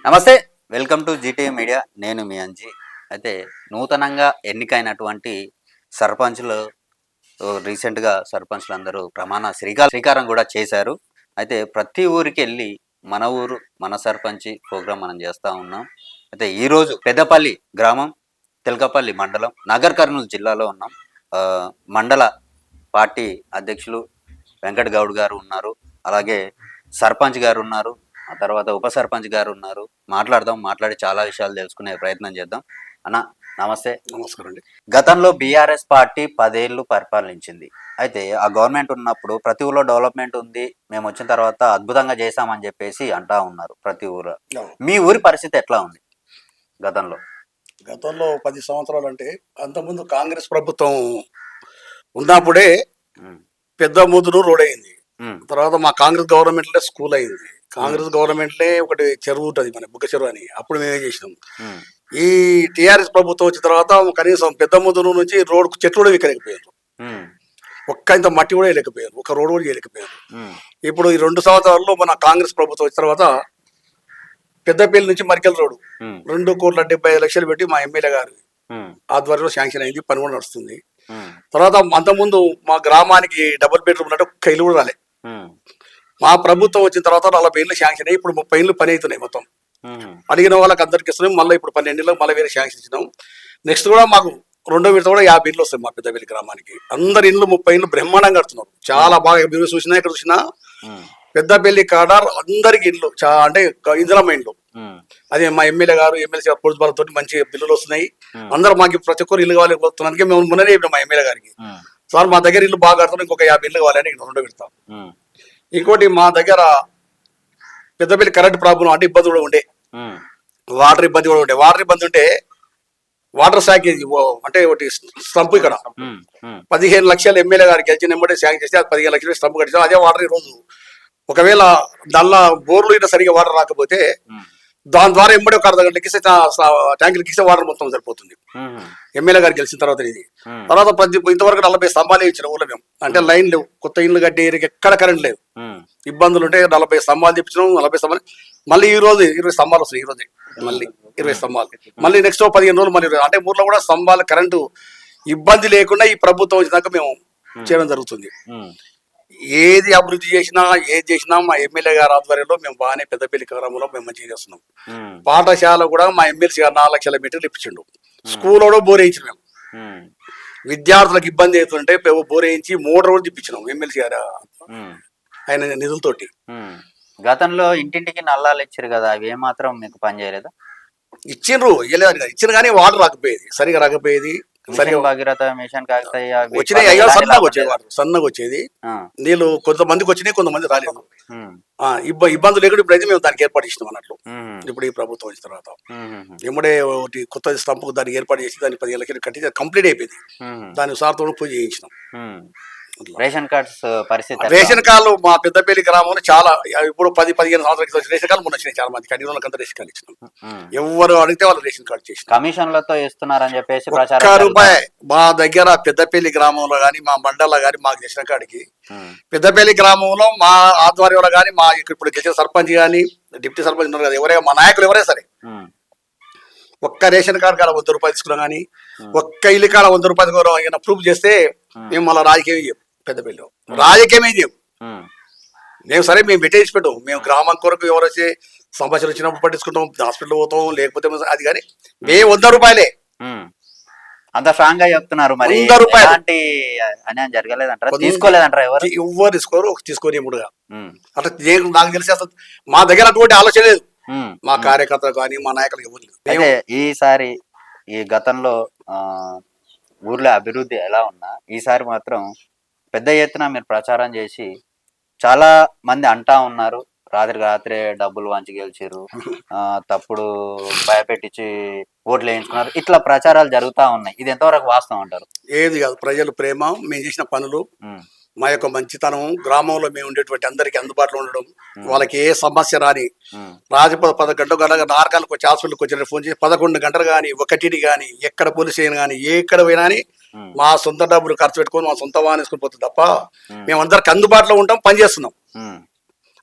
నమస్తే, welcome to GT media. నేను మీ అంజీ. అయితే నూతనంగా ఎన్నికైనటువంటి సర్పంచ్లు రీసెంట్గా సర్పంచ్లు అందరూ ప్రమాణ శ్రీకారం కూడా చేశారు. అయితే ప్రతి ఊరికి వెళ్ళి మన ఊరు మన సర్పంచి ప్రోగ్రాం మనం చేస్తూ ఉన్నాం. అయితే ఈరోజు పెద్దపల్లి గ్రామం, తెలకపల్లి మండలం, నగర్ కర్నూలు జిల్లాలో ఉన్నాం. మండల పార్టీ అధ్యక్షులు వెంకట్ గౌడ్ గారు ఉన్నారు, అలాగే సర్పంచ్ గారు ఉన్నారు, ఆ తర్వాత ఉప సర్పంచ్ గారు ఉన్నారు. మాట్లాడి చాలా విషయాలు తెలుసుకునే ప్రయత్నం చేద్దాం. అన్న నమస్తే. నమస్కారం అండి. గతంలో బీఆర్ఎస్ పార్టీ 10 ఏళ్ళు పరిపాలించింది. అయితే ఆ గవర్నమెంట్ ఉన్నప్పుడు ప్రతి ఊళ్ళో డెవలప్మెంట్ ఉంది, మేము వచ్చిన తర్వాత అద్భుతంగా చేశామని చెప్పేసి అంటా ఉన్నారు ప్రతి ఊరు. మీ ఊరి పరిస్థితి ఎట్లా ఉంది గతంలో? గతంలో 10 సంవత్సరాలు అంటే అంతకుముందు కాంగ్రెస్ ప్రభుత్వం ఉన్నప్పుడే పెద్ద ముదురు రోడ్ అయింది. తర్వాత మా కాంగ్రెస్ గవర్నమెంట్లే స్కూల్ అయింది. కాంగ్రెస్ గవర్నమెంట్లే ఒకటి చెరువు ఉంటుంది, మన బుగ్గ చెరువు అని, అప్పుడు మేమే చేసినాం. ఈ టీఆర్ఎస్ ప్రభుత్వం వచ్చిన తర్వాత కనీసం పెద్ద ముదురు నుంచి రోడ్ చెట్లు కూడా విక్కలేకపోయారు, ఒక్క ఇంత మట్టి కూడా వేయలేకపోయారు, ఒక రోడ్ కూడా చేయలేకపోయారు. ఇప్పుడు ఈ 2 సంవత్సరాల్లో మన కాంగ్రెస్ ప్రభుత్వం వచ్చిన తర్వాత పెద్దపల్లి నుంచి మరికెల్ రోడ్డు 2,70,00,000 పెట్టి మా ఎమ్మెల్యే గారు ఆధ్వర్యంలో శాంక్షన్ అయింది, పని కూడా నడుస్తుంది. తర్వాత అంతకుముందు మా గ్రామానికి డబుల్ బెడ్రూమ్ ఉన్నట్టు ఒక్క ఇల్లు కూడా రాలే. మా ప్రభుత్వం వచ్చిన తర్వాత 40 ఇళ్ళు శాంక్షన్ అయ్యి ఇప్పుడు 30 ఇళ్ళు పని అవుతున్నాయి. మొత్తం అడిగిన వాళ్ళకి అందరికి ఇస్తున్నాం. మళ్ళీ ఇప్పుడు 12 ఇళ్ళకి మళ్ళీ వేరే శాంక్షన్ ఇచ్చినాం. నెక్స్ట్ కూడా మాకు 2వ విడత కూడా 50 ఇళ్ళు వస్తాయి మా పెద్దపల్లి గ్రామానికి. అందరి ఇళ్ళు 30 ఇళ్ళు బ్రహ్మాండంగా కడుతున్నారు, చాలా బాగా. మీరు చూసినా ఇక్కడ చూసినా పెద్దపల్లి కాడ అందరికి ఇళ్ళు అంటే ఇందిరమ్మ ఇండ్లు. అదే మా ఎమ్మెల్యే గారు ఎమ్మెల్సీ ప్రోత్సాహాలతో మంచి బిల్లులు వస్తున్నాయి. అందరూ మాకు ప్రతి ఒక్కరు ఇల్లు కావాలి పోతున్నానికి మేము మొన్ననే చెప్పినాం మా ఎమ్మెల్యే గారికి, సార్ మా దగ్గర ఇల్లు బాగా కడుతున్నాం, ఇంకొక 50 ఇళ్ళు కావాలని 2వ విడత. ఇంకోటి మా దగ్గర పెద్దపల్లి కరెంట్ ప్రాబ్లం అంటే ఇబ్బంది కూడా ఉండే, వాటర్ ఇబ్బంది కూడా ఉండే. వాటర్ ఇబ్బంది ఉంటే వాటర్ శాంక్షన్ అంటే ఒకటి స్టంప్ ఇక్కడ 15 లక్షలు ఎమ్మెల్యే గారికి గెలిచిన వెంబడే శాంక్షన్ చేస్తే 15 లక్షలు స్టంప్ కట్టించాం. అదే వాటర్ ఈ రోజు ఒకవేళ దానిలో బోర్లు ఇట్లా సరిగా వాటర్ రాకపోతే దాని ద్వారా ఎంబడి ఒక అర్ధ గంటకి ట్యాంకులకి ఇస్తే వాటర్ మొత్తం సరిపోతుంది. ఎమ్మెల్యే గారు గెలిచిన తర్వాత ఇది తర్వాత ఇంతవరకు 40 స్తంభాలు ఇచ్చిన ఊళ్ళో మేము. అంటే లైన్ లేవు, కొత్త ఇల్లు కట్టి ఎక్కడ కరెంట్ లేదు, ఇబ్బందులు ఉంటే 40 స్తంభాలు తెప్పించినాం. 40 స్తంభాలు మళ్ళీ ఈ రోజు 20 స్తంభాలు వస్తాయి. ఈ రోజు మళ్ళీ 20 స్తంభాలు, మళ్ళీ నెక్స్ట్ 15 రోజులు మళ్ళీ అంటే ఊర్లో కూడా స్తంభాలు కరెంటు ఇబ్బంది లేకుండా ఈ ప్రభుత్వం వచ్చినాక మేము చేయడం జరుగుతుంది. ఏది అభివృద్ధి చేసినా ఏది చేసినా మా ఎమ్మెల్యే గారి ఆధ్వర్యంలో మేము బాగానే పెద్దపల్లి గ్రామంలో మేము మంచిగా చేస్తున్నాం. పాఠశాల కూడా మా ఎమ్మెల్సీ గారు 4 లక్షల మీటర్లు ఇప్పించిండు. స్కూల్ కూడా బోర్ వేయించిన మేము. విద్యార్థులకు ఇబ్బంది అవుతుంటే బోర్ వేయించి మోటార్ కూడా తిప్పించినాం ఎమ్మెల్సీ గారు ఆయన నిధులతోటి. గతంలో ఇంటింటికి నల్లాలు ఇచ్చారు కదా, అవి ఏమాత్రం మీకు పని చేయలేదా? ఇచ్చిండ్రు, ఇచ్చిన కానీ వాటర్ రాకపోయేది, సరిగా రాకపోయేది. వచ్చినాయి అయ్యో, సన్నగా వచ్చేది, వాటర్ సన్నగా వచ్చేది. నీళ్ళు కొంతమందికి వచ్చినాయి, కొంతమంది రాలేదు. ఇబ్బందులు లేకుండా ఇప్పుడైతే మేము దానికి ఏర్పాటు చేసినాం అన్నట్లు. ఇప్పుడు ఈ ప్రభుత్వం వచ్చిన తర్వాత ఎమ్మడే ఒకటి కొత్త స్తంభకు దానికి ఏర్పాటు చేసి దాన్ని 15 లక్షలు కట్టి కంప్లీట్ అయిపోయింది. దాని సార్తో పూజ చేయించినాం. రేషన్ కార్డ్స్ పరిస్థితి, రేషన్ కార్డులు మా పెద్దపల్లి గ్రామంలో చాలా ఇప్పుడు 10-15 సంవత్సరాల క్రితం రేషన్ కార్డు మొన్న వచ్చినాయి. చాలా మంది కడిగినంత రేషన్ కార్డు ఇచ్చినాం. ఎవరు అడిగితే వాళ్ళు రేషన్ కార్డు చేసి కమిషన్లతో ఇస్తున్నారని చెప్పేసి రూపాయి. మా దగ్గర పెద్దపల్లి గ్రామంలో గానీ మా మండలంలో గానీ మాకు చేసిన కాడికి పెద్దపల్లి గ్రామంలో మా ఆధ్వర్యంలో గానీ మా ఇప్పుడు గెలిచిన సర్పంచ్ గానీ డిప్యూటీ సర్పంచ్ ఉన్నారు కదా, ఎవరైనా మా నాయకులు ఎవరైనా సరే ఒక్క రేషన్ కార్డు కాడ 100 రూపాయలు తీసుకున్నాం కానీ ఒక్క ఇల్లు కాడ 100 రూపాయలు ప్రూఫ్ చేస్తే మేము మళ్ళీ రాజకీయం చేయం. పెద్దపల్లిలో రాజకీయమే చేయం మేము. సరే మేము పెట్టేసి పెట్టాం, మేము గ్రామం కొరకు ఎవరు వచ్చి సమస్యలు వచ్చినప్పుడు పట్టించుకుంటాం, హాస్పిటల్ పోతాం, లేకపోతే అది కానీ మేము 100 రూపాయలే. అంత స్ట్రాంగ్ గా చెప్తున్నారు. మరి 100 రూపాయలు అన్యాయం జరగలేదంటారా? తీసుకోలేదంటారా? ఎవరు తీసుకోరు, తీసుకొని ముడుగా అట్లా నాకు తెలిసి అసలు మా దగ్గర అటువంటి ఆలోచన లేదు. మా కార్యకర్తలు కానీ మా నాయకులు ఎవరు లేదు. అయితే ఈసారి ఈ గతంలో ఊర్లో అభివృద్ధి ఎలా ఉన్నా ఈసారి మాత్రం పెద్ద ఎత్తున మీరు ప్రచారం చేసి చాలా మంది అంటా ఉన్నారు, రాత్రే డబ్బులు వంచి గెలిచారు, తప్పుడు భయపెట్టించి ఓట్లు వేయించుకున్నారు, ఇట్లా ప్రచారాలు జరుగుతూ ఉన్నాయి. ఇది ఎంతవరకు వాస్తవం అంటారు? ఏది కాదు, ప్రజలు ప్రేమ, మేము చేసిన పనులు, మా యొక్క మంచితనం, గ్రామంలో మేము ఉండేటువంటి అందరికి అందుబాటులో ఉండడం, వాళ్ళకి ఏ సమస్య రాని రాజపద 10 గంటల నార్గాలకు వచ్చి హాస్పిటల్కి వచ్చిన ఫోన్ చేసి 11 గంటలు కానీ 1 కానీ ఎక్కడ పోలీస్ స్టేషన్ కానీ ఎక్కడ పోయినా మా సొంత డబ్బులు ఖర్చు పెట్టుకొని మా సొంత వాహనం వేసుకుని పోతుంది తప్ప మేము అందరికి అందుబాటులో ఉంటాం, పనిచేస్తున్నాం.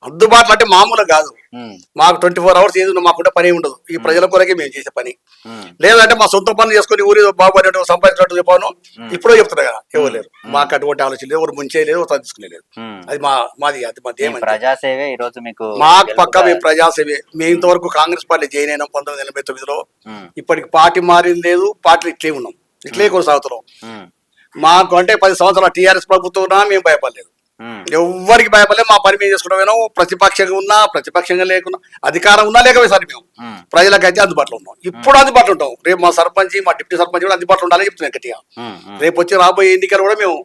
అందుబాటులో అంటే మామూలు కాదు. ఉమ్, మాకు 24 hours ఏది ఉన్నా మాకుంటే పని ఉండదు. ఈ ప్రజల కొరకే మేము చేసే పని. ఉమ్, లేదంటే మా సొంత పనులు చేసుకుని ఊరి బాగుపడేట్టు సంపాదించినట్టు చెప్పాను. ఇప్పుడో చెప్తున్నా కదా, ఎవరు లేరు. మాకు అటువంటి ఆలోచన లేదు, ఎవరు ముంచే లేదు, ఎవరు తీసుకునే ఉమ్. అది మాది అది మాది మీ ఏమంటే ప్రజాసేవే ఈ రోజు మీకు మాకు పక్క గెలుపుగా- మేము ప్రజాసేవే. మేము ఇంతవరకు కాంగ్రెస్ పార్టీ జాయిన్ అయినాం 1989లో. ఉమ్, ఇప్పటికి పార్టీ మారింది లేదు, పార్టీలు ఇట్లే ఉన్నాం, ఇట్లే కొనసాగుతున్నాం. ఉమ్, మాకు అంటే 10 సంవత్సరాల టీఆర్ఎస్ ప్రభుత్వం ఉన్నా మేము భయపడలేదు, ఉమ్, ఎవ్వరికి భయపడలేదు. మా పని మేము చేసుకుంటాం. ప్రతిపక్షంగా ఉన్నా ప్రతిపక్షంగా లేకున్నా, అధికారం ఉన్నా లేకపోతే సరే మేము ఉమ్, ప్రజలకైతే అందుబాటులో ఉన్నాం. ఇప్పుడు అందుబాటులో ఉంటాం. రేపు మా సర్పంచ్ మా డిప్యూటీ సర్పంచ్ కూడా అందుబాటులో ఉండాలని చెప్తున్నాం గట్టిగా. ఉమ్, ఉమ్, రేపు వచ్చి రాబోయే ఎన్నికలు కూడా మేము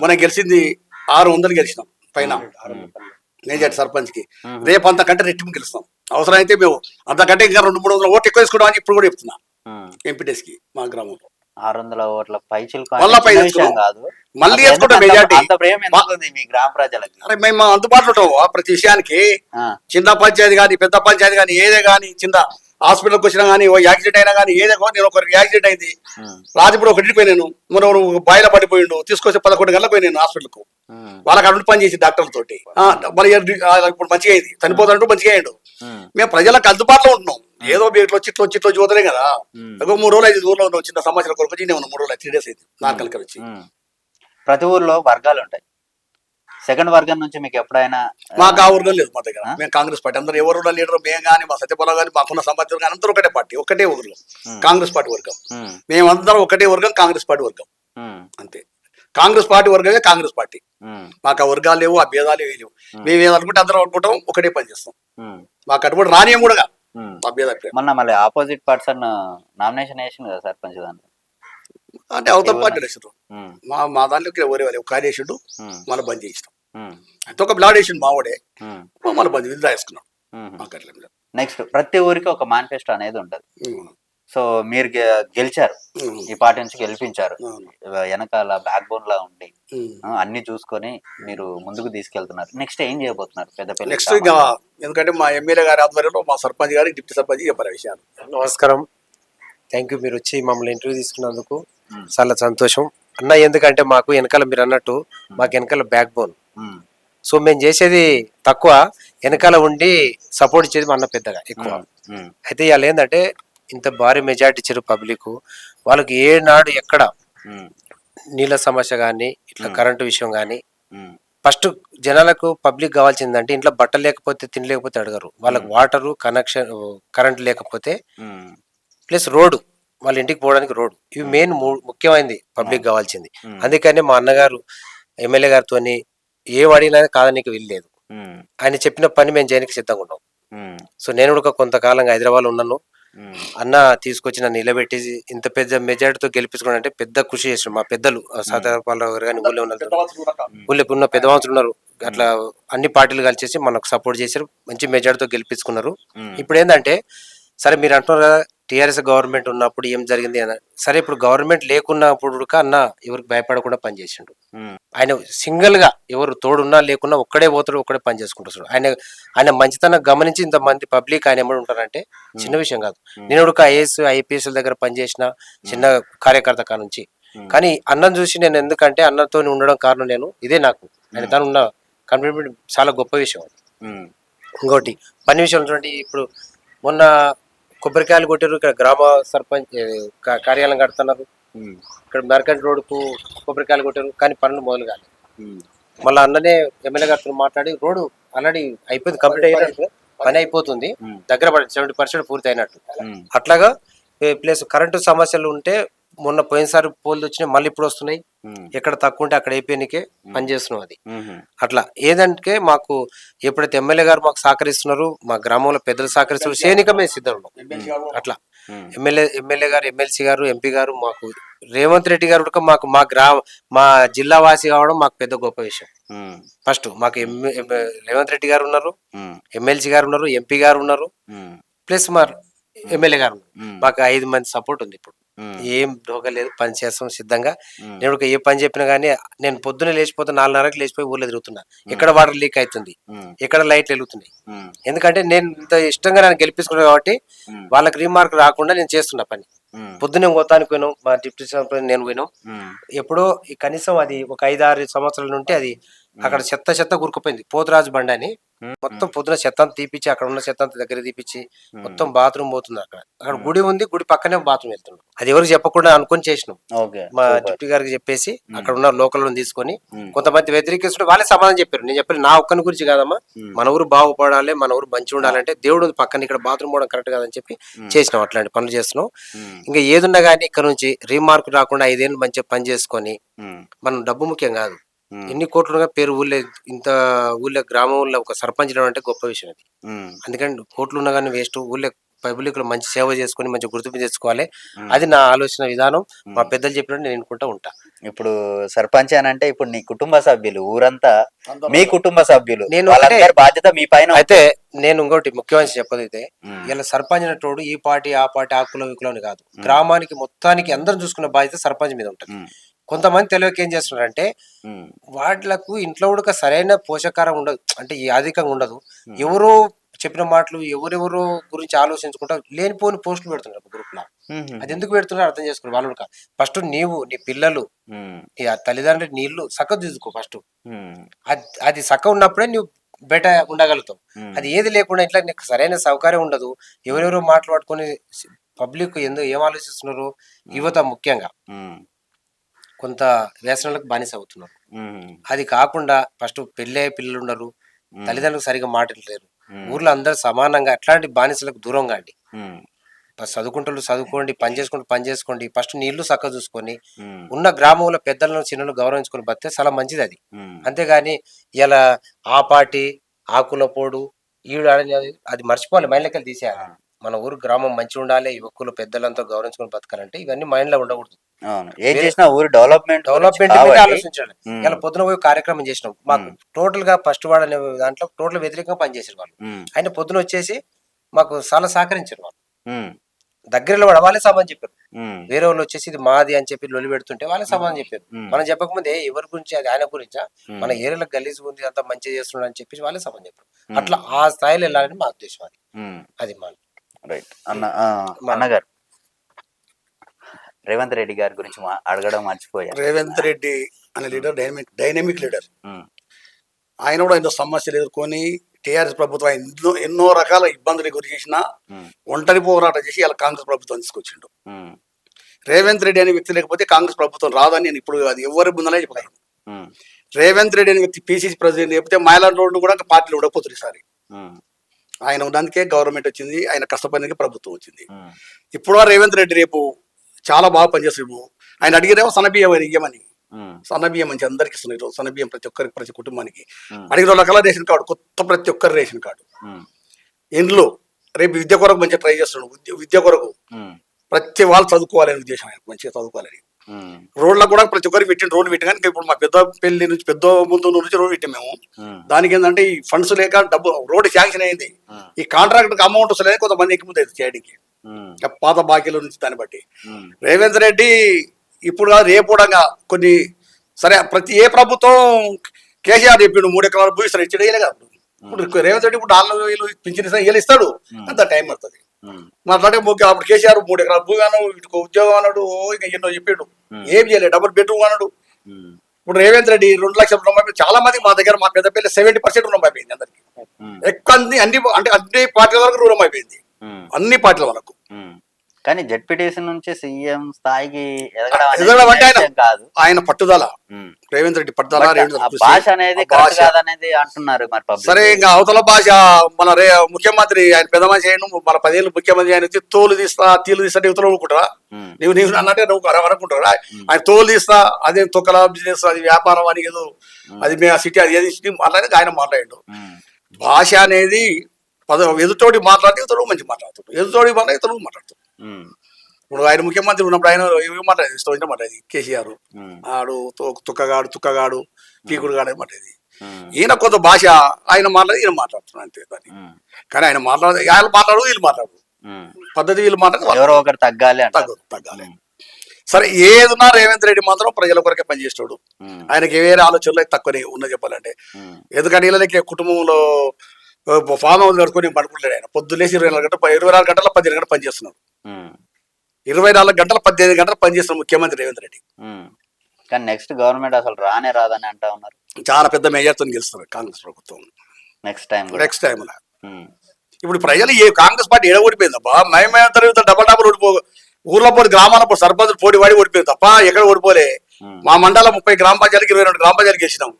మనం గెలిచింది 600 గెలిచినాం పైన మేజర్ సర్పంచ్ కి. రేపు అంతకంటే రెట్టింపు గెలుస్తాం. అవసరమైతే మేము అంతకంటే ఇంకా 200-300 ఓట్లు ఎక్కువ వేసుకుంటామని ఇప్పుడు కూడా చెప్తున్నా ఉమ్. ఎంపీటీస్ కి మా గ్రామంలో. 600 ఓట్ల పైచిలకు మళ్ళా అంటే పై చిన్న తెచ్చుకున్నాం. విషయం కాదు. మళ్ళీ అసలు వేసుకుంటాం ఎందుకు మెజార్టీ. అంత ప్రేమ ఎందుకు ఉంది మీ గ్రామ ప్రజలకి? అరే మేము అందుబాటులో ఉంటాం ప్రతి విషయానికి. ఆ, చిన్న పంచాయతీ కానీ పెద్ద పంచాయతీ కానీ ఏదే కానీ, చిన్న హాస్పిటల్కి వచ్చినా కానీ, ఓ యాక్సిడెంట్ అయినా కానీ, ఏదే నేను ఒకరికి యాక్సిడెంట్ అయింది ఉమ్, రాజుప్పుడు ఒకటి పోయినాను, మనం బాయిలో పడిపోయిండు, తీసుకొచ్చి 11 గంటలకు పోయినాను హాస్పిటల్కు. ఉమ్, వాళ్ళకి అటువంటి పని చేసి డాక్టర్ల తోటి మరి ఇప్పుడు మంచిగా అయింది, చనిపోతానంటూ మంచిగా అయ్యాడు. ఉమ్, మేము ప్రజలకు అందుబాటులో ఉంటున్నాం. ఏదో మీరు ఇట్లా వచ్చి పోతలే కదా. ఉమ్, ఒక 3 రోజులు 5 ఊర్లో ఉన్నాం, చిన్న సమాచారం కొరకు వచ్చి నేను 3 రోజులు 3 days అయింది నాలుగు వచ్చి. ఉమ్. ప్రతి ఊర్లో వర్గాలు ఉంటాయి. సెకండ్ వర్గం నుంచి మీకు ఎప్పుడైనా మాకు ఆ వర్గం లేదు మా దగ్గర. ఆ? మేము కాంగ్రెస్ పార్టీ అందరూ ఎవరు లీడర్ మేము కానీ మా సత్యపాల కానీ మాకున్న సంబంధించిన కానీ అందరూ ఒకటే పార్టీ, ఒకటే వర్గం, కాంగ్రెస్ పార్టీ వర్గం. ఉమ్, మేమందరం ఒకటే వర్గం, కాంగ్రెస్ పార్టీ వర్గం ఉమ్, అంతే. కాంగ్రెస్ పార్టీ వర్గమే కాంగ్రెస్ పార్టీ. ఉమ్, మాకు ఆ వర్గాలు లేవు, ఆ భేదాలు ఏవి లేవు. మేము ఏదనుకుంటే అందరం అనుకుంటాం, ఒకటే పని చేస్తాం. ఉమ్, మాకు అటువంటి రానియం కూడా ఉమ్. మా భేద మొన్న మళ్ళీ ఆపోజిట్ పర్సన్ నామినేషన్ వేసింది కదా సర్పంచ్ దాంట్లో. అంటే అవతల పార్టీ వేసారు. ఉమ్, మా దాంట్లోకి ఎవరే వాళ్ళు ఒక కార్యేషుడు ఉమ్, మళ్ళీ బంద్ చేయిస్తాం. ఉమ్, అయితే ఒక బ్లాడ్ వేసిండు మావాడే, ఉమ్, మళ్ళీ బంద్ విధులు వేసుకున్నాం. ఉమ్. మాకు అట్లా ఏం లేదు. నెక్స్ట్ ప్రతి ఊరికి ఒక మేనిఫెస్టో అనేది ఉంటుంది. ఉమ్, సో మీరు గెలిచారు, ఉమ్, ఈ పార్టీ నుంచి గెలిపించారు. అవును. వెనకాల బ్యాక్ బోన్ లా ఉండి ఉమ్. అన్ని చూసుకొని మీరు ముందుకు తీసుకెళ్తున్నారు. నెక్స్ట్ ఏం చేయబోతున్నారు పెద్దపల్లి నెక్స్ట్ ఇంకా ఎందుకంటే మా ఎమ్మెల్యే గారి ఆధ్వర్యంలో మా సర్పంచ్ గారి డిప్యూటీ సర్పంచ్ చెప్పారు విషయాలు. నమస్కారం, థ్యాంక్ యూ. మీరు వచ్చి మమ్మల్ని ఇంటర్వ్యూ తీసుకున్నందుకు మ్మ్. చాలా సంతోషం అన్న. ఎందుకంటే మాకు వెనకాల మీరు అన్నట్టు మాకు వెనకాల బ్యాక్ బోన్. ఉమ్, సో మేము చేసేది తక్కువ, వెనకాల ఉండి సపోర్ట్ ఇచ్చేది మా అన్న పెద్దగా ఎక్కువ. ఉమ్, అయితే ఇవాళ ఏంటంటే ఇంత భారీ మెజార్టీ ఇచ్చారు పబ్లిక్. వాళ్ళకి ఏనాడు ఎక్కడ ఉమ్, నీళ్ళ సమస్య కానీ ఇట్లా కరెంటు విషయం కానీ, ఉమ్, ఫస్ట్ జనాలకు పబ్లిక్ కావాల్సిందంటే ఇంట్లో బట్టలు లేకపోతే తినలేకపోతే అడగరు. వాళ్ళకి వాటరు కనెక్షన్, కరెంట్ లేకపోతే ఉమ్, ప్లస్ రోడ్డు, వాళ్ళ ఇంటికి పోవడానికి రోడ్డు, ఇవి మెయిన్ ముఖ్యమైనది పబ్లిక్ కావాల్సింది. అందుకని మా అన్నగారు ఎమ్మెల్యే గారితో ఏం అడిగినా కాదనీకి వీల్లేదు. ఉమ్, ఆయన చెప్పిన పని మేము చేయడానికి సిద్ధంగా ఉన్నాం. ఉమ్, సో నేను కూడా కొంతకాలంగా హైదరాబాద్లో ఉన్నాను. ఉమ్, అన్న తీసుకొచ్చి నన్ను నిలబెట్టి ఇంత పెద్ద మెజార్టీతో గెలిపించుకోవడం అంటే పెద్ద కృషి చేసిన మా పెద్దలు సత్యపాలరావు గారు కానీ ఊళ్ళో ఉన్నారు, ఊళ్ళో ఉన్న పెద్దవంతులు ఉన్నారు. అట్లా అన్ని పార్టీలు కలిసేసి మనకు సపోర్ట్ చేశారు, మంచి మెజార్టీతో గెలిపించుకున్నారు. ఇప్పుడు ఏంటంటే సరే మీరు అంటున్నారు కదా టీఆర్ఎస్ గవర్నమెంట్ ఉన్నప్పుడు ఏం జరిగింది అని. సరే ఇప్పుడు గవర్నమెంట్ లేకున్నప్పుడు అన్న ఎవరికి భయపడకుండా పనిచేసిండు. ఉమ్, ఆయన సింగిల్ గా ఎవరు తోడున్నా లేకున్నా ఒక్కడే పోతాడు, ఒక్కడే పని చేసుకుంటాడు. ఆయన మంచితనం గమనించి ఇంతమంది పబ్లిక్ ఆయన ఏమని ఉంటారంటే చిన్న విషయం కాదు. నేను ఒక ఐఏఎస్ ఐపీఎస్ దగ్గర పనిచేసిన చిన్న కార్యకర్త కా నుంచి, కానీ అన్నం చూసి నేను ఎందుకంటే అన్నతో ఉండడం కారణం నేను ఇదే. నాకు ఆయన తను ఉన్న కమిట్మెంట్ చాలా గొప్ప విషయం. ఉమ్, ఇంకోటి పని విషయం చూడండి, ఇప్పుడు మొన్న కొబ్బరికాయలు కొట్టారు, ఇక్కడ గ్రామ సర్పంచ్ కార్యాలయం కడుతున్నారు. ఉమ్, ఇక్కడ మెర్కంట్ రోడ్డుకు కొబ్బరికాయలు కొట్టారు, కానీ పనులు మొదలు కాలేదు. ఉమ్, మళ్ళీ అన్ననే ఎమ్మెల్యే గారితో మాట్లాడి రోడ్డు ఆల్రెడీ అయిపోయింది, కంప్లీట్ అయినట్టు పని అయిపోతుంది, దగ్గర 70% పూర్తి అయినట్టు. ఉమ్, అట్లాగా ప్లస్ కరెంటు సమస్యలు ఉంటే మొన్న పోయినసారి పోల్లు వచ్చినాయి, మళ్ళీ ఇప్పుడు వస్తున్నాయి. ఉమ్, ఎక్కడ తక్కువ ఉంటే అక్కడ అయిపోయినకే పని చేస్తున్నాం. అది ఉమ్, అట్లా ఏదంటే మాకు ఎప్పుడైతే ఎమ్మెల్యే గారు మాకు సహకరిస్తున్నారు, మా గ్రామంలో పెద్దలు సహకరిస్తున్నారు, సేనికమే సిద్ధం ఉన్నాం. అట్లా ఎమ్మెల్యే గారు, ఎమ్మెల్సీ గారు, ఎంపీ గారు, మాకు రేవంత్ రెడ్డి గారు కూడా మాకు మా జిల్లా వాసి కావడం మాకు పెద్ద గొప్ప విషయం. ఉమ్, ఫస్ట్ మాకు రేవంత్ రెడ్డి గారు ఉన్నారు, ఉమ్, ఎమ్మెల్సీ గారు ఉన్నారు, ఎంపీ గారు ఉన్నారు, ఉమ్, ప్లస్ మరి ఎమ్మెల్యే గారు ఉన్నారు. మాకు 5 మంది సపోర్ట్ ఉంది. ఇప్పుడు ఉమ్, ఏం దోగలేదు, పని చేస్తాం సిద్ధంగా. ఉమ్, నేను ఏ పని చెప్పినా కానీ నేను పొద్దున్నే లేచిపోతే 4:30కి లేచిపోయి ఊళ్ళో తిరుగుతున్నా. ఎక్కడ వాటర్ లీక్ అవుతుంది, ఉమ్, ఎక్కడ లైట్లు వెలుగుతున్నాయి. ఉమ్, ఎందుకంటే నేను ఇంత ఇష్టంగా నన్ను గెలిపించుకున్నాను కాబట్టి వాళ్ళకి రీమార్క్ రాకుండా నేను చేస్తున్నా పని. ఉమ్, పొద్దున్నే పోతానికి పోయినాం, మా డిప్యూటీ సర్పంచ్ నేను పోయినాం. ఉమ్, ఎప్పుడో కనీసం అది ఒక 5-6 సంవత్సరాల నుండి అది అక్కడ చెత్త గురుకుపోయింది. పోతురాజు బండి అని మొత్తం పొద్దున చెత్త అంతా తీపిచ్చి, అక్కడ ఉన్న చెత్త అంతా దగ్గర తీపిచ్చి మొత్తం బాత్రూమ్ పోతుంది. అక్కడ గుడి ఉంది, గుడి పక్కనే బాత్రూమ్ వెళ్తున్నాం. అది ఎవరికి చెప్పకుండా అనుకొని చేసినాం. ఓకే మా డిప్యూటీ గారికి చెప్పేసి అక్కడ ఉన్న లోకల్ తీసుకొని కొంతమంది వ్యతిరేకిస్తుంటే వాళ్ళే సమాధానం చెప్పారు. నేను చెప్పాను నా ఒక్కని గురించి కాదమ్మా, మన ఊరు బాగుపడాలి, మన ఊరు మంచిగా ఉండాలంటే దేవుడు ఉంది పక్కన, ఇక్కడ బాత్రూమ్ పోవడం కరెక్ట్ కాదని చెప్పి చేసినాం. అట్లాంటి పనులు చేస్తున్నాం. ఇంకా ఏదున్నా కానీ ఇక్కడ నుంచి రీమార్క్ రాకుండా 5 ఏళ్ళు మంచిగా పని చేసుకొని, మనం డబ్బు ముఖ్యం కాదు, ఎన్ని కోట్లుగా పేరు ఊళ్ళో గ్రామంలో ఒక సర్పంచ్ అంటే గొప్ప విషయం అది. అందుకని కోట్లు ఉన్నా కానీ వేస్ట్. ఊళ్ళో పబ్లిక్ లో మంచి సేవ చేసుకుని మంచి గుర్తింపు తెచ్చుకోవాలి. అది నా ఆలోచన విధానం. మా పెద్దలు చెప్పినట్టు నేను ఎన్నుకుంటా ఉంటా. ఇప్పుడు సర్పంచ్ అని అంటే ఇప్పుడు నీ కుటుంబ సభ్యులు, ఊరంతా మీ కుటుంబ సభ్యులు, నేను వాళ్ళందరి బాధ్యత మీ పైన. అయితే నేను ఇంకోటి ముఖ్యమైన చెప్పదైతే, ఇలా సర్పంచ్ అనేటోడు ఈ పార్టీ ఆ పార్టీ ఆ కులం ఈ కులం అని కాదు, గ్రామానికి మొత్తానికి అందరం చూసుకునే బాధ్యత సర్పంచ్ మీద ఉంటుంది. కొంతమంది తెలియక ఏం చేస్తున్నారంటే వాళ్లకు ఇంట్లో కూడా సరైన పోషకారం ఉండదు, అంటే అధికంగా ఉండదు. ఎవరో చెప్పిన మాటలు ఎవరెవరో గురించి ఆలోచించుకుంటా లేనిపోని పోస్టులు పెడుతున్నారు గ్రూప్ లో. అది ఎందుకు పెడుతున్నారు అర్థం చేసుకున్నారు వాళ్ళు కాదు. ఫస్ట్ నీవు, నీ పిల్లలు, నీ తల్లిదండ్రులు నీళ్లు చక్కగా చూసుకో ఫస్ట్. అది చక్కగా ఉన్నప్పుడే నువ్వు బయట ఉండగలుగుతావు. అది ఏది లేకుండా ఇంట్లో నీకు సరైన సౌకర్యం ఉండదు. ఎవరెవరో మాట్లాడుకొని పబ్లిక్ ఏం ఆలోచిస్తున్నారు, యువత ముఖ్యంగా కొంత వ్యసనాలకు బానిస అవుతున్నారు. అది కాకుండా ఫస్ట్ పెళ్ళే పిల్లలు ఉండరు, తల్లిదండ్రులకు సరిగా మాట్లాడలేరు. ఊర్లో అందరూ సమానంగా అట్లాంటి బానిసలకు దూరంగా అండి. చదువుకుంటూ చదువుకోండి, పని చేసుకోండి. ఫస్ట్ నీళ్లు చక్కగా చూసుకొని ఉన్న గ్రామంలో పెద్దలను చిన్నలు గౌరవించుకొని బతితే చాలా మంచిది అది. అంతేగాని ఇలా ఆ పార్టీ ఆ కులపోడు ఈడు అది మర్చిపోవాలి, మైండ్లకెళ్ళి తీసేయాలి. మన ఊరు గ్రామం మంచిగా ఉండాలి, యువకులు పెద్దలంతా గౌరవించుకొని బతకాలంటే ఇవన్నీ మైండ్ లో ఉండకూడదు. ఏం చేసినా ఊరు డెవలప్మెంట్ ఆలోచించాలి. ఇలా పొద్దున పోయి కార్యక్రమం చేసినాం. మాకు టోటల్ గా ఫస్ట్ వాడు అనే దాంట్లో టోటల్ వ్యతిరేకంగా పనిచేసారు వాళ్ళు. ఆయన పొద్దున వచ్చేసి మాకు చాలా సహకరించారు. వాళ్ళు దగ్గరలో వాడు వాళ్ళే సమాధానం చెప్పారు. వేరే వాళ్ళు వచ్చేసి ఇది మాది అని చెప్పి లొలి పెడుతుంటే వాళ్ళే సమాధానం చెప్పారు. మనం చెప్పకముందే ఎవరి గురించి, అది ఆయన గురించా, మన ఏరియాలో గలీజ్ ఉంది అంతా మంచిగా చేస్తున్నాడు అని చెప్పి వాళ్ళే సమాధానం చెప్పారు. అట్లా ఆ స్థాయిలో వెళ్ళాలని మా ఉద్దేశం. అది మన రైట్. అన్నగారు, రేవంత్ రెడ్డి గారి గురించి అడగడం మర్చిపోయా. రేవంత్ రెడ్డి అనే లీడర్ డైనమిక్ లీడర్. ఆయన కూడా ఎన్నో సమస్యలు ఎదుర్కొని టీఆర్ఎస్ ప్రభుత్వం ఎన్నో రకాల ఇబ్బందులు గురి చేసిన ఒంటరి పోరాటం చేసి ఇలా కాంగ్రెస్ ప్రభుత్వం తీసుకొచ్చిండు. రేవంత్ రెడ్డి అనే వ్యక్తి లేకపోతే కాంగ్రెస్ ప్రభుత్వం రాదని నేను ఇప్పుడు అది ఎవరి ముందనే చెప్పగలను. రేవంత్ రెడ్డి అనే వ్యక్తి పిసిసి ప్రెసిడెంట్ లేకపోతే మైలాండ్ రోడ్డు కూడా పార్టీలు ఉండకపోతుంది. ఈసారి ఆయన ఉన్నందుకే గవర్నమెంట్ వచ్చింది, ఆయన కష్టపడినందుకే ప్రభుత్వం వచ్చింది. ఇప్పుడు రేవంత్ రెడ్డి రేపు చాలా బాగా పనిచేస్తాడు. ఆయన అడిగినేమో సన్నబియ్యం ఇయ్యమని, సన్నబియ్యం మంచి అందరికి ఇస్తున్నారు. సన్నబియ్యం ప్రతి ఒక్కరికి, ప్రతి కుటుంబానికి అడిగిన రకాల రేషన్ కార్డు, కొత్త ప్రతి ఒక్కరి రేషన్ కార్డు. ఇంట్లో రేపు విద్య కొరకు మంచిగా ట్రై చేస్తున్నాడు. విద్య కొరకు ప్రతి వాళ్ళు చదువుకోవాలని ఉద్దేశం, ఆయన మంచిగా చదువుకోవాలని. రోడ్లకు కూడా ప్రతి ఒక్కరికి పెట్టిన రోడ్లు పెట్టి, కానీ ఇప్పుడు మా పెద్ద పెళ్లి నుంచి పెద్ద ముందు నుంచి రోడ్డు పెట్టాం మేము. దానికి ఏంటంటే ఈ ఫండ్స్ లేక డబ్బు రోడ్డు శాంక్షన్ అయింది, ఈ కాంట్రాక్ట్ అమౌంట్ వస్తలేదు, కొంతమంది ఎక్కిపోతుంది చేయడానికి పాత బాకీల నుంచి. దాన్ని బట్టి రేవంత్ రెడ్డి ఇప్పుడు రేపు కూడా కొన్ని సరే ఏ ప్రభుత్వం కేసీఆర్ చెప్పిండు 3 ఎకరాలు భూమి ఇస్తారు, ఇచ్చేయలే కదా. ఇప్పుడు రేవంత్ రెడ్డి ఇప్పుడు 4,000 పింఛన్ ఇస్తాడు, అంత టైం పడుతుంది మాట్లాడే. అప్పుడు కేసీఆర్ 3 ఎకరాల భూమి అన్నాడు, ఇటుకు ఉద్యోగం అన్నాడు, ఇంకా ఎన్నో చెప్పాడు, ఏం చేయలేదు. డబుల్ బెడ్రూమ్ అన్నాడు. ఇప్పుడు రేవంత్ రెడ్డి 2 లక్షల రుణమాఫీ. చాలా మంది మా దగ్గర మా పెద్దపల్లి 70% రుణమాఫీ అయిపోయింది అందరికి. ఎక్కువ అన్ని పార్టీల వరకు రుణం అయిపోయింది, అన్ని పార్టీల వరకు. కానీ జెడ్పీటీసీ నుంచి సీఎం స్థాయికి ఎదగడం అంటే కాదు, ఆయన పట్టుదల. రేవంత్ రెడ్డి పట్టుదల. భాష అనేది కాదనేది అంటున్నారు మరి. సరే, ఇంకా అవతల భాష మన ముఖ్యమంత్రి ఆయన పెద్ద మనిషి అయిన మన 10 ఏళ్ళు ముఖ్యమంత్రి ఆయన తీలు తీస్తా యువతలు అనుకుంటారా? నీవు అన్నట్టే నువ్వు అనుకుంటారా? ఆయన తోలు తీస్తా, అదే తొక్కల బిజినెస్, అది వ్యాపారం అని ఏదో, అది మేము సిటీ, అది ఏది సిటీ మాట్లాడేది ఆయన మాట్లాడాడు. భాష అనేది ఎదుటోడి మాట్లాడితే ఇతడు మంచి మాట్లాడుతాడు, ఎదుటోడి మాట్లాడి ఇతడు మాట్లాడుతాడు. ఇప్పుడు ఆయన ముఖ్యమంత్రి ఉన్నప్పుడు ఆయన ఏమి మాట్లాడేది, ఇష్టం మాట్లాడేది కేసీఆర్. ఆడు తుక్కగాడు పీకుడు గాడు మాట్లాడేది. ఈయన కొంత భాష ఆయన మాట్లాడి ఈయన మాట్లాడుతున్నాడు అంతే. కానీ ఆయన మాట్లాడు వీళ్ళు మాట్లాడు పద్ధతి, వీళ్ళు మాట్లాడు ఎవరో ఒకరు తగ్గాలి. సరే, ఏదున్నా రేవంత్ రెడ్డి మాత్రం ప్రజల కొరకే పనిచేస్తాడు. ఆయనకి వేరే ఆలోచనలు తక్కువనే ఉన్నది చెప్పాలంటే. ఎందుకంటే వీళ్ళకి కుటుంబంలో ఫామ్ హౌస్ కట్టుకొని పడుకుంటాడు. ఆయన పొద్దులేసి 24 గంటల 15 గంటలు పనిచేస్తున్నాడు. 24 గంటల 18 గంటలు పనిచేస్తున్నాడు ముఖ్యమంత్రి రేవంత్ రెడ్డి. కానీ నెక్స్ట్ గవర్నమెంట్ అసలు రానే రాదని అంటా ఉన్నారు. చాలా పెద్ద మెజార్టీతో గెలుస్తారు కాంగ్రెస్ ప్రభుత్వం నెక్స్ట్ టైం నెక్స్ట్ టైం. ఇప్పుడు ప్రజలు ఏ కాంగ్రెస్ పార్టీ ఏడ ఓడిపోయిందబ్బా, మేమేమంటారు డబల్ డబల్ ఓడిపో, ఊర్లో పోటీ గ్రామాల పోటీ సర్పంచ్ పోటీ వాడి ఓడిపోయింది తప్ప ఎక్కడ ఓడిపోలే. మా మండలం 30 గ్రామ పంచాయతీకి 22 గ్రామ పంచాయతీ గెలిచినాం,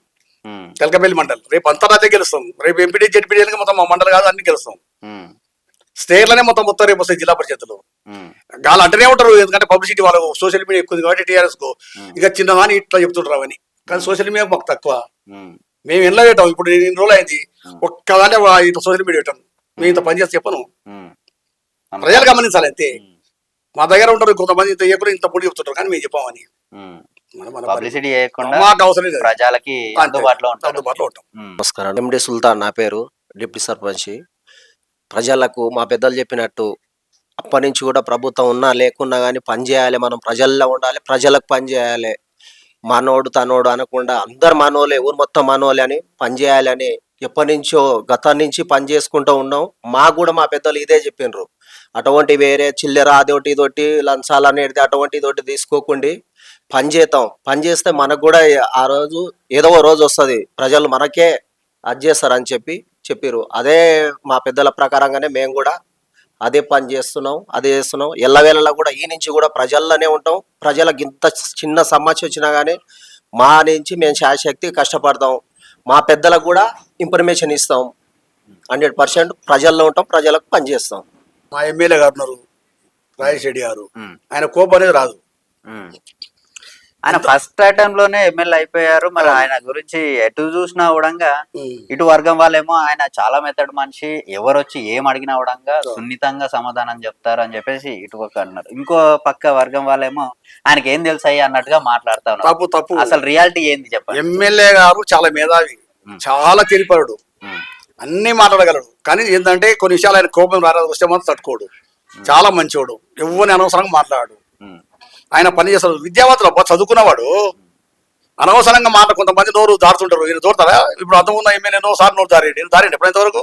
తెలకపల్లి మండలం. రేపు అంతరాతే గెలుస్తాం, రేపు ఎంపీడీ జెడ్పీడీ మొత్తం మా మండలం కాదు అన్ని గెలుస్తాం. స్టేట్లనే మొత్తం రేపు వస్తాయి జిల్లా పరిషత్తులు. గాలు అంటేనే ఉంటారు, ఎందుకంటే పబ్లిసిటీ వాళ్ళకు సోషల్ మీడియా ఎక్కువ కాబట్టి టీఆర్ఎస్ కు ఇక చిన్నదాని ఇట్లా చెప్తుంటారు అవని. కానీ సోషల్ మీడియా మాకు తక్కువ, మేము ఎన్నో పెట్టాం. ఇప్పుడు 2 రోజులు అయింది ఒక్కదానే ఇట్లా సోషల్ మీడియా పెట్టాం. మేము ఇంత పని చేసి చెప్పను, ప్రజలు గమనించాలి అంతే. మా దగ్గర ఉంటారు కొంతమంది ఇంత చేయకుండా ఇంత పొడి చెప్తుంటారు, కానీ మేము చెప్పామని పబ్లిసిటీ చేయకుండా మాకు అవసరం లేదు, ప్రజలకి అందుబాటులో ఉంటాం. నమస్కారం. ఎండి సుల్తాన్ నా పేరు, డిప్యూటీ సర్పంచ్. ప్రజలకు మా పెద్దలు చెప్పినట్టు అప్పటి నుంచి కూడా ప్రభుత్వం ఉన్నా లేకున్నా కానీ పని చేయాలి, మనం ప్రజల్లో ఉండాలి, ప్రజలకు పని చేయాలి. మనోడు తనోడు అనకుండా అందరు మనోలే, ఊరు మొత్తం మనోలే అని పని చేయాలని ఎప్పటి నుంచో గతం నుంచి పని చేసుకుంటూ ఉన్నాం. మాకు కూడా మా పెద్దలు ఇదే చెప్పిండ్రు, అటువంటి వేరే చిల్లర అదొకటి ఇదొకటి లంచాలు అనేది అటువంటి ఇదొకటి తీసుకోకుండా పని చేద్దాం. పని చేస్తే మనకు కూడా ఆ రోజు ఏదో ఓ రోజు వస్తుంది, ప్రజలు మనకే అది చేస్తారని చెప్పిర్రు. అదే మా పెద్దల ప్రకారంగానే మేము కూడా అదే పని చేస్తున్నాం, అదే చేస్తున్నాం. ఎల్లవేళలా కూడా ఈ నుంచి కూడా ప్రజల్లోనే ఉంటాం. ప్రజలకు ఇంత చిన్న సమస్య వచ్చినా కానీ మా నుంచి మేము శాశక్తి కష్టపడతాం. మా పెద్దలకు కూడా ఇన్ఫర్మేషన్ ఇస్తాం. 100% ప్రజల్లో ఉంటాం, ప్రజలకు పనిచేస్తాం. మా ఎమ్మెల్యే గారు ఉన్నారు రాజేష్ రెడ్డి గారు, ఆయన కోపం అనేది రాదు. ఆయన ఫస్ట్ అటెంప్ట్ లోనే ఎమ్మెల్యే అయిపోయారు. మరి ఆయన గురించి ఎటు చూసినా కూడా ఇటు వర్గం వాళ్ళేమో ఆయన చాలా మెత్తడు మనిషి, ఎవరు వచ్చి ఏం అడిగినా కూడా సున్నితంగా సమాధానం చెప్తారు అని చెప్పేసి ఇటు పక్క అన్నారు. ఇంకో పక్క వర్గం వాళ్ళేమో ఆయనకి ఏం తెలుసాయి అన్నట్టుగా మాట్లాడుతా ఉన్నారు. తప్పు. అసలు రియాలిటీ ఏంది చెప్పండి. ఎమ్మెల్యే గారు చాలా మేధావి, చాలా తెలిపాడు, అన్ని మాట్లాడగలడు. కానీ ఏంటంటే కొన్ని విషయాలు ఆయన కోపం వస్తే మాత్రం తట్టుకోడు. చాలా మంచివాడు, ఎవరిని అనవసరంగా మాట్లాడు. ఆయన పని చేస్తాడు. విద్యావంతులు అబ్బా, చదువుకున్నవాడు. అనవసరంగా మాట కొంతమంది నోరు దారుతుంటారు. ఈయన దూరతారా? ఇప్పుడు అర్థమున్న ఎమ్మెల్యే సార్ నోరు దారేండి ఎప్పుడైంతవరకు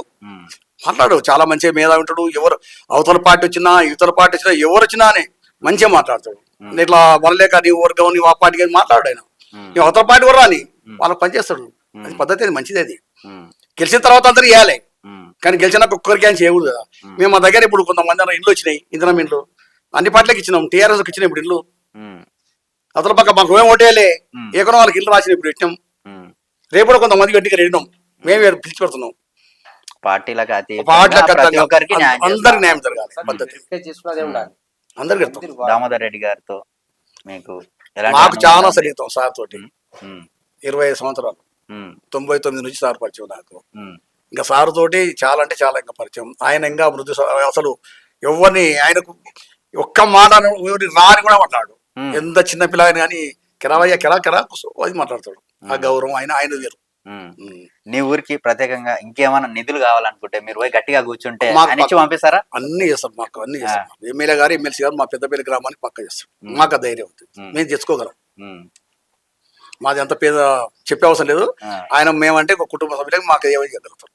మాట్లాడు. చాలా మంచిగా మేధావి ఉంటాడు. ఎవరు అవతల పార్టీ వచ్చినా ఇవతల పార్టీ వచ్చినా ఎవరు వచ్చినా అని మంచిగా మాట్లాడతాడు. ఇట్లా వనలేక నీ వర్గం నీ ఆ పార్టీ మాట్లాడు. ఆయన అవతల పార్టీ కూడా రాని వాళ్ళకి పనిచేస్తాడు. అది పద్ధతి, అది మంచిది. అది గెలిచిన తర్వాత అందరూ చేయాలి, కానీ గెలిచినాక ఒక్కరికి ఆయన చేయకూడదు కదా. మేము మా దగ్గర ఇప్పుడు కొంతమంది ఇండ్లు వచ్చినాయి, ఇంధనం ఇండ్లు అన్ని పార్టీలకు ఇచ్చినాం. టీఆర్ఎస్కి ఇచ్చినాం ఇప్పుడు ఇల్లు. అతల పక్క మాకు ఏం ఓటేయాలి, ఎక్కడో వాళ్ళకి ఇల్లు రాసిన ఇప్పుడు పెట్టినాం. రేపు కూడా కొంతమంది గట్టిగా రెడినాం, మేమే పిలిచి పెడుతున్నాం. పార్టీలకు అందరికి న్యాయం జరగాలి, పద్ధతి అందరికి. దామోదర్ రెడ్డి గారితో మీకు మాకు చాలా సరిగ్గా సార్ తోటి 25 సంవత్సరాలు, 99 నుంచి సార్ పరిచయం నాకు. ఇంకా సార్ తోటి చాలా అంటే చాలా ఇంకా పరిచయం. ఆయన ఇంకా మృదు, అసలు ఎవరిని ఆయనకు ఒక్క మాట రాని కూడా మాట్లాడు. ఎంత చిన్న పిల్ల కానీ కెరావయ్య కెరా అది మాట్లాడతాడు. ఆ గౌరవం ఆయన వేరు. నీ ఊరికి ప్రత్యేకంగా ఇంకేమైనా నిధులు కావాలనుకుంటే మీరు పోయి గట్టిగా కూర్చుంటే పంపిస్తారా? అన్ని చేస్తారు, మాకు అన్ని చేస్తారు. ఎమ్మెల్యే గారు ఎమ్మెల్సీ గారు మా పెద్దపల్లి గ్రామానికి పక్క చేస్తారు. మాకు ఆ ధైర్యం ఉంటుంది, మేము తెచ్చుకోగలం. మాది అంత పేద చెప్పే అవసరం లేదు. ఆయన మేమంటే ఒక కుటుంబ సభ్యులకు మాకు ఏమైనా చేయగలుగుతారు.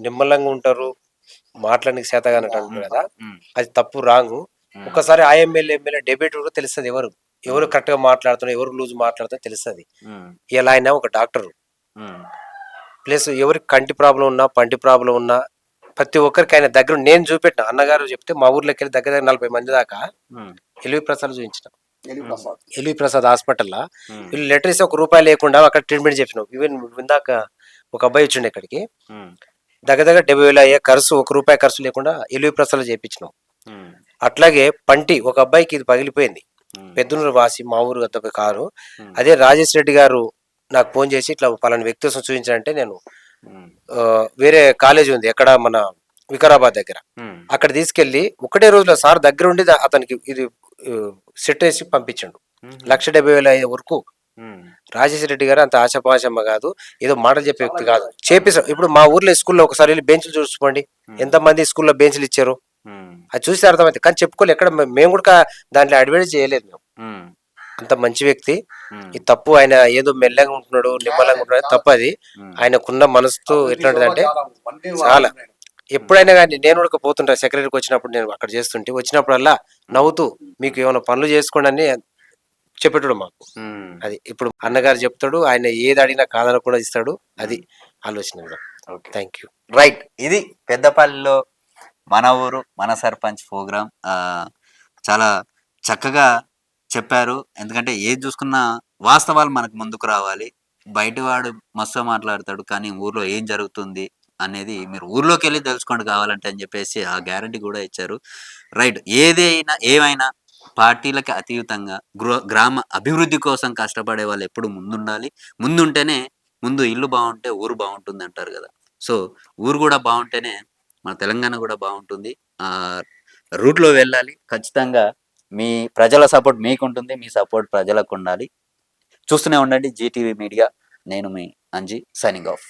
నిమ్మలంగా ఉంటారు, మాట్లాడడానికి చేతగానట్టు అంటారు కదా, అది తప్పు, రాంగు. ఒకసారి ఆ ఎమ్మెల్యే డెబేట్ కూడా తెలుస్తుంది, ఎవరు కరెక్ట్ గా మాట్లాడుతున్నారు, ఎవరు లూజ్ మాట్లాడుతున్నారు తెలుస్తుంది. ఇలా ఆయన ఒక డాక్టర్ ప్లస్ ఎవరికి కంటి ప్రాబ్లం ఉన్నా పంటి ప్రాబ్లం ఉన్నా ప్రతి ఒక్కరికి ఆయన దగ్గర నేను చూపెట్టిన. అన్నగారు చెప్తే మా ఊర్లోకి వెళ్ళి దగ్గర 40 మంది దాకా ఎల్వి ప్రసాద్ చూపించిన. ఎల్వి ప్రసాద్ హాస్పిటల్లో వీళ్ళు లెటర్ ఇస్తే ₹1 లేకుండా అక్కడ ట్రీట్మెంట్ చేసినాం. ఈవెన్ ఇందాక ఒక అబ్బాయి వచ్చిండే ఇక్కడికి, దగ్గర 70,000 అయ్యే ఖర్చు, ₹1 ఖర్చు లేకుండా ఎల్వి ప్రసాద్ చేయించినాం. అట్లాగే పంటి ఒక అబ్బాయికి ఇది పగిలిపోయింది, పెద్దనూరు వాసి, మా ఊరు గత కారు. అదే రాజేష్ రెడ్డి గారు నాకు ఫోన్ చేసి ఇట్లా పలానా వ్యక్తి చూపించాలంటే, నేను వేరే కాలేజీ ఉంది ఎక్కడ మన వికారాబాద్ దగ్గర, అక్కడ తీసుకెళ్లి ఒకటే రోజులో సార్ దగ్గర ఉండి అతనికి ఇది సెట్ వేసి పంపించండు. 1,70,000 అయ్యే వరకు. రాజేష్ రెడ్డి గారు అంత ఆశాపాశమ్మ కాదు, ఏదో మాటలు చెప్పే వ్యక్తి కాదు, చేపిస్తాం. ఇప్పుడు మా ఊర్లో స్కూల్లో ఒకసారి వెళ్ళి బెంచ్లు చూసుకోండి, ఎంతమంది స్కూల్లో బెంచ్లు ఇచ్చారు, అది చూస్తే అర్థమైతే. కానీ చెప్పుకోలేదు, ఎక్కడ మేము కూడా దాంట్లో అడ్వర్టైజ్ చేయలేదు మేము. అంత మంచి వ్యక్తి. ఇది తప్పు, ఆయన ఏదో మెల్లగా ఉంటున్నాడు, నిమ్మలంగా ఉంటున్నాడు, తప్పు. అది ఆయనకున్న మనసుతో ఎట్లాంటిదంటే చాలా. ఎప్పుడైనా కానీ నేను కూడా పోతుంటా, సెక్రటరీకి వచ్చినప్పుడు నేను అక్కడ చేస్తుంటే వచ్చినప్పుడల్లా నవ్వుతూ మీకు ఏమైనా పనులు చేసుకోండి అని చెప్పేటోడు మాకు. అది ఇప్పుడు అన్నగారు చెప్తాడు, ఆయన ఏది అడిగినా కాదనకుండా ఇస్తాడు. అది ఆలోచన కూడా. Okay, thank you. రైట్. ఇది పెద్దపల్లిలో మన ఊరు మన సర్పంచ్ ప్రోగ్రామ్. చాలా చక్కగా చెప్పారు. ఎందుకంటే ఏది చూసుకున్నా వాస్తవాలు మనకు ముందుకు రావాలి. బయటవాడు మస్తు మాట్లాడతాడు, కానీ ఊర్లో ఏం జరుగుతుంది అనేది మీరు ఊర్లోకి వెళ్ళి తెలుసుకోండి కావాలంటే అని చెప్పేసి ఆ గ్యారంటీ కూడా ఇచ్చారు. రైట్. ఏమైనా పార్టీలకి అతీతంగా గ్రామ అభివృద్ధి కోసం కష్టపడే వాళ్ళు ఎప్పుడు ముందుండాలి. ముందుంటేనే ముందు ఇల్లు బాగుంటే ఊరు బాగుంటుంది అంటారు కదా. సో ఊరు కూడా బాగుంటేనే మన తెలంగాణ కూడా బాగుంటుంది. ఆ రూట్లో వెళ్ళాలి ఖచ్చితంగా. మీ ప్రజల సపోర్ట్ మీకుంటుంది, మీ సపోర్ట్ ప్రజలకు ఉండాలి. చూస్తూనే ఉండండి జీటీవీ మీడియా. నేను మీ అంజీ, సైనింగ్ ఆఫ్.